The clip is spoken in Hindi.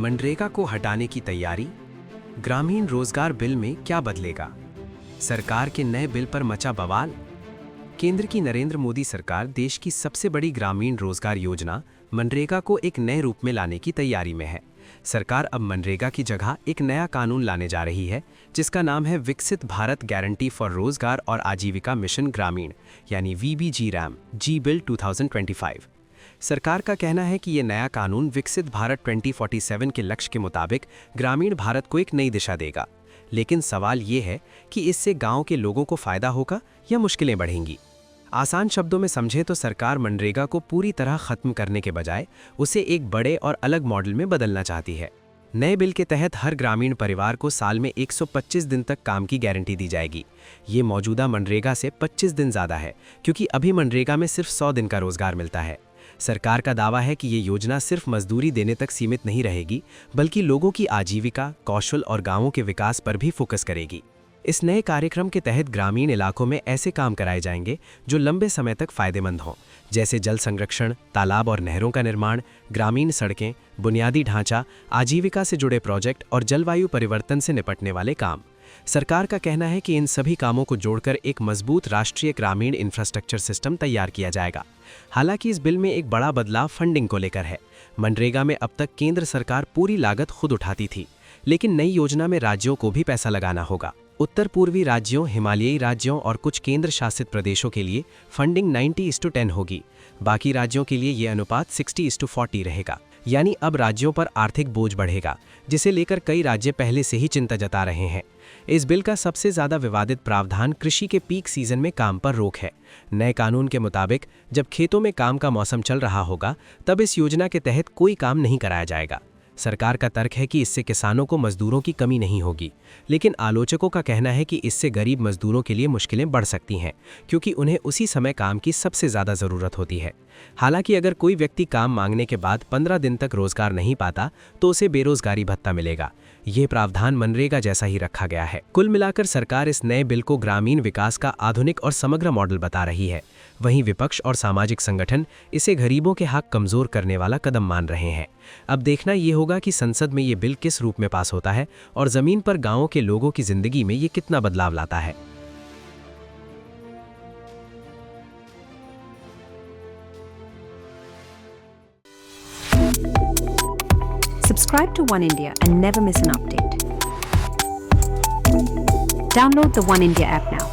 मनरेगा को हटाने की तैयारी, ग्रामीण रोजगार बिल में क्या बदलेगा? सरकार के नए बिल पर मचा बवाल। केंद्र की नरेंद्र मोदी सरकार देश की सबसे बड़ी ग्रामीण रोजगार योजना मनरेगा को एक नए रूप में लाने की तैयारी में है। सरकार अब मनरेगा की जगह एक नया कानून लाने जा रही है, जिसका नाम है विकसित भारत गारंटी फॉर रोजगार और आजीविका मिशन ग्रामीण, यानी VBG-RAM जी बिल 2025। सरकार का कहना है कि ये नया कानून विकसित भारत 2047 के लक्ष्य के मुताबिक ग्रामीण भारत को एक नई दिशा देगा। लेकिन सवाल ये है कि इससे गांव के लोगों को फायदा होगा या मुश्किलें बढ़ेंगी। आसान शब्दों में समझें तो सरकार मनरेगा को पूरी तरह खत्म करने के बजाय उसे एक बड़े और अलग मॉडल में बदलना चाहती है। नए बिल के तहत हर ग्रामीण परिवार को साल में 125 दिन तक काम की गारंटी दी जाएगी। ये मौजूदा मनरेगा से 25 दिन ज़्यादा है, क्योंकि अभी मनरेगा में सिर्फ 100 दिन का रोजगार मिलता है। सरकार का दावा है कि ये योजना सिर्फ मजदूरी देने तक सीमित नहीं रहेगी, बल्कि लोगों की आजीविका, कौशल और गांवों के विकास पर भी फोकस करेगी। इस नए कार्यक्रम के तहत ग्रामीण इलाकों में ऐसे काम कराए जाएंगे जो लंबे समय तक फायदेमंद हों, जैसे जल संरक्षण, तालाब और नहरों का निर्माण, ग्रामीण सड़कें, बुनियादी ढांचा, आजीविका से जुड़े प्रोजेक्ट और जलवायु परिवर्तन से निपटने वाले काम। सरकार का कहना है कि इन सभी कामों को जोड़कर एक मजबूत राष्ट्रीय ग्रामीण इंफ्रास्ट्रक्चर सिस्टम तैयार किया जाएगा। हालांकि इस बिल में एक बड़ा बदलाव फंडिंग को लेकर है। मनरेगा में अब तक केंद्र सरकार पूरी लागत खुद उठाती थी, लेकिन नई योजना में राज्यों को भी पैसा लगाना होगा। उत्तर पूर्वी राज्यों, हिमालयी राज्यों और कुछ केंद्र शासित प्रदेशों के लिए फंडिंग 90:10 होगी। बाकी राज्यों के लिए ये अनुपात 60:40 रहेगा। यानी अब राज्यों पर आर्थिक बोझ बढ़ेगा, जिसे लेकर कई राज्य पहले से ही चिंता जता रहे हैं। इस बिल का सबसे ज्यादा विवादित प्रावधान कृषि के पीक सीजन में काम पर रोक है। नए कानून के मुताबिक जब खेतों में काम का मौसम चल रहा होगा, तब इस योजना के तहत कोई काम नहीं कराया जाएगा। सरकार का तर्क है कि इससे किसानों को मजदूरों की कमी नहीं होगी, लेकिन आलोचकों का कहना है कि इससे गरीब मजदूरों के लिए मुश्किलें बढ़ सकती हैं, क्योंकि उन्हें उसी समय काम की सबसे ज़्यादा ज़रूरत होती है। हालांकि अगर कोई व्यक्ति काम मांगने के बाद 15 दिन तक रोजगार नहीं पाता, तो उसे बेरोजगारी भत्ता मिलेगा। ये प्रावधान मनरेगा जैसा ही रखा गया है। कुल मिलाकर सरकार इस नए बिल को ग्रामीण विकास का आधुनिक और समग्र मॉडल बता रही है। वहीं विपक्ष और सामाजिक संगठन इसे गरीबों के हक कमजोर करने वाला कदम मान रहे हैं। अब देखना ये होगा कि संसद में ये बिल किस रूप में पास होता है और जमीन पर गांवों के लोगों की जिंदगी में ये कितना बदलाव लाता है। Subscribe to One India and never miss an update. Download the One India app now.